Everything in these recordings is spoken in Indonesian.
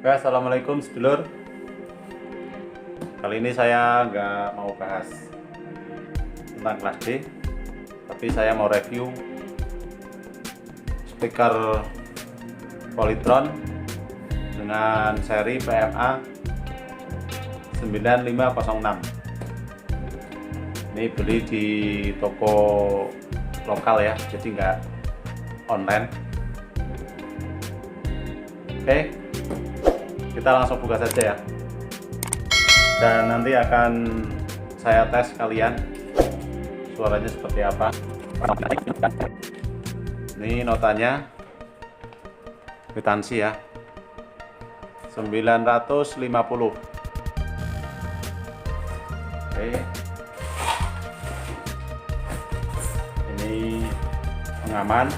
Oke, assalamualaikum sedulur. Kali ini saya nggak mau bahas tentang kelas D, tapi saya mau review speaker Polytron dengan seri PMA 9506. Ini beli di toko lokal ya, jadi nggak online. Oke, kita langsung buka saja ya, dan nanti akan saya tes kalian suaranya seperti apa. Ini notanya kwitansi ya, 950. Oke, ini pengaman.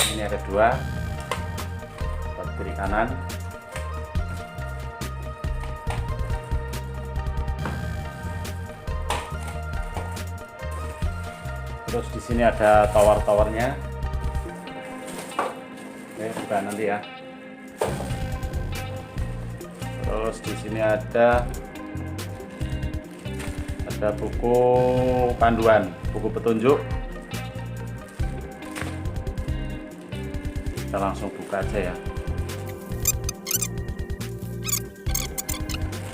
Ini ada dua buat kiri kanan. Terus di sini ada tower-towernya. Oke, buka nanti ya. Terus di sini ada buku panduan, buku petunjuk. Kita langsung buka aja ya.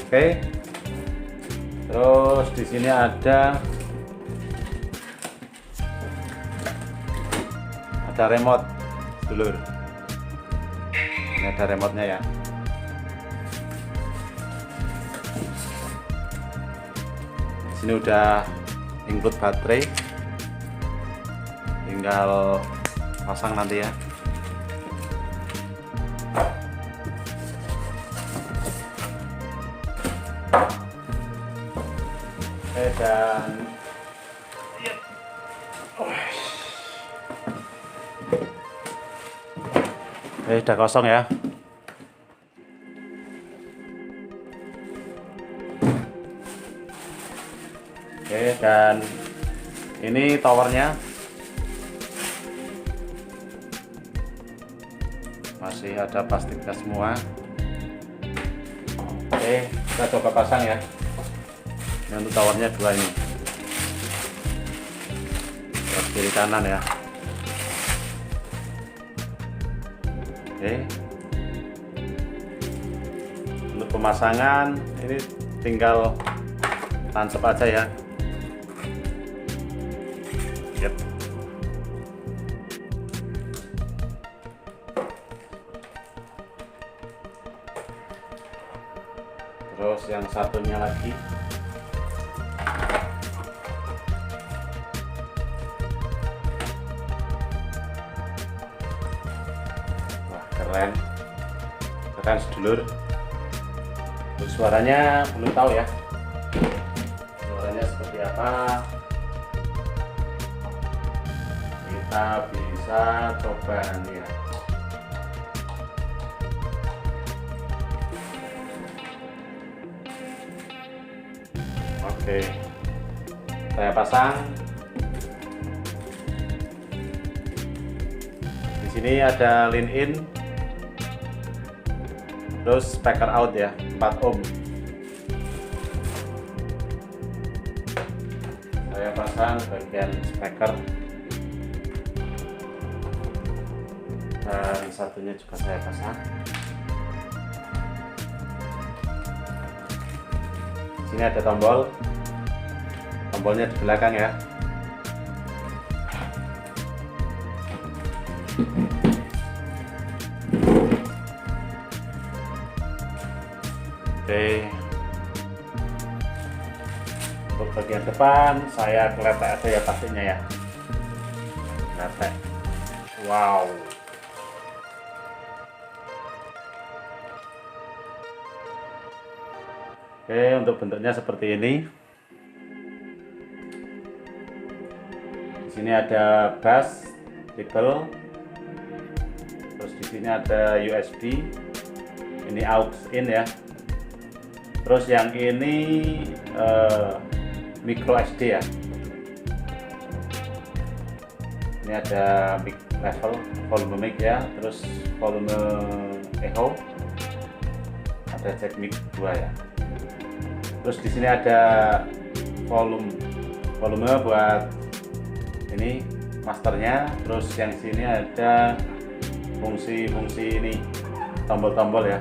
Oke. Terus di sini ada remote, dulur. Ini ada remote-nya ya. Di sini udah include baterai. Tinggal pasang nanti ya. Dan udah kosong ya. Oke, dan ini towernya masih ada plastiknya semua. Oke, kita coba pasang ya. Ini untuk towernya dua ini, buat kiri kanan ya. Oke, untuk pemasangan ini tinggal tancap aja ya. Yep. Terus yang satunya lagi. Keren sedulur. Untuk suaranya belum tahu ya, suaranya seperti apa. Kita bisa coba nanti ya. Oke, saya pasang. Di sini ada line in, terus speaker out ya, 4 ohm. Saya pasang bagian speaker, dan satunya juga saya pasang. Di sini ada tombolnya di belakang ya. Oke, untuk bagian depan saya kletek aja ya pastinya ya. Kletek. Wow. Oke, untuk bentuknya seperti ini. Di sini ada bass, treble. Terus di sini ada USB. Ini aux in ya. Terus yang ini micro SD ya. Ini ada mic level, volume mic ya, terus volume echo, ada jack mic 2 ya. Terus di sini ada volume buat ini masternya. Terus yang sini ada fungsi ini, tombol-tombol ya.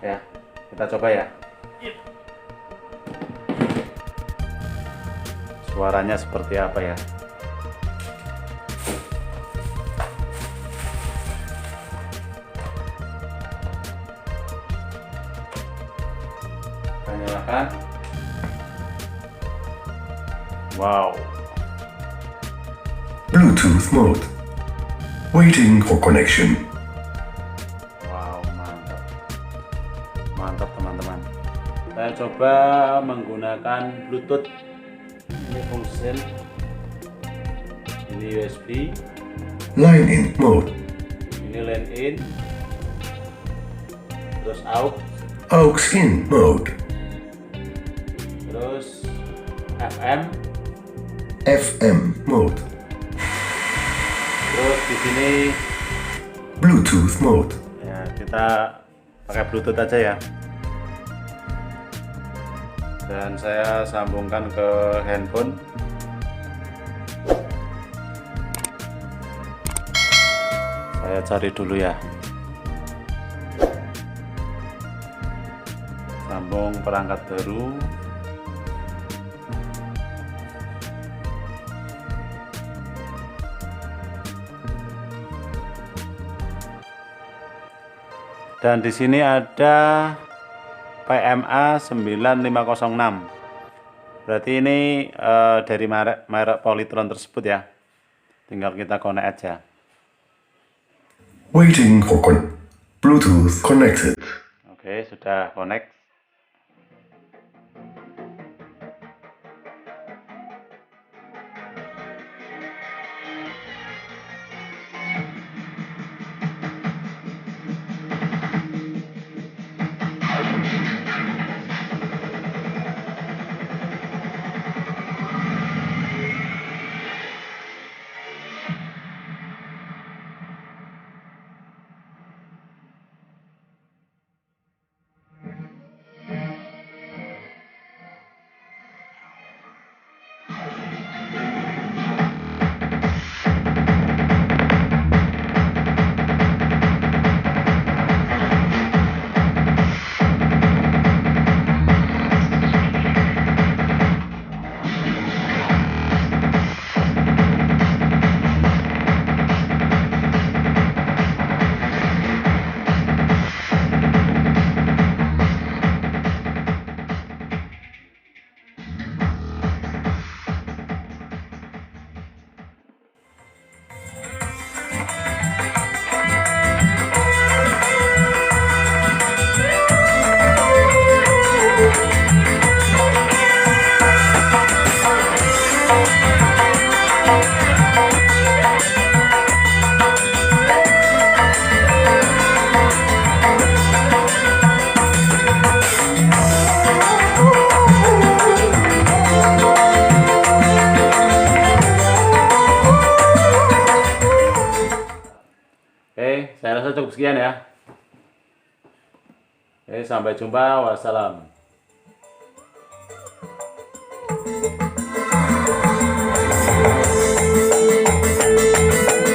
Ya, kita coba ya. Suaranya seperti apa ya? Kita nyalakan. Wow. Bluetooth mode. Waiting for connection. Wow, mantap. Mantap teman-teman. Saya coba menggunakan Bluetooth. Ini function, ini USB, Line in mode. ini line in, terus aux, Aux in mode. terus FM, FM mode. terus di sini Bluetooth mode. ya kita pakai Bluetooth aja ya. Dan saya sambungkan ke handphone. Saya cari dulu ya. Sambung perangkat baru. Dan di sini ada PMA 9506. Berarti ini dari merek Polytron tersebut ya. Tinggal kita connect aja. Waiting for Bluetooth connected. Oke, sudah connect. Oke, saya rasa cukup sekian ya. Oke, sampai jumpa. Wassalam.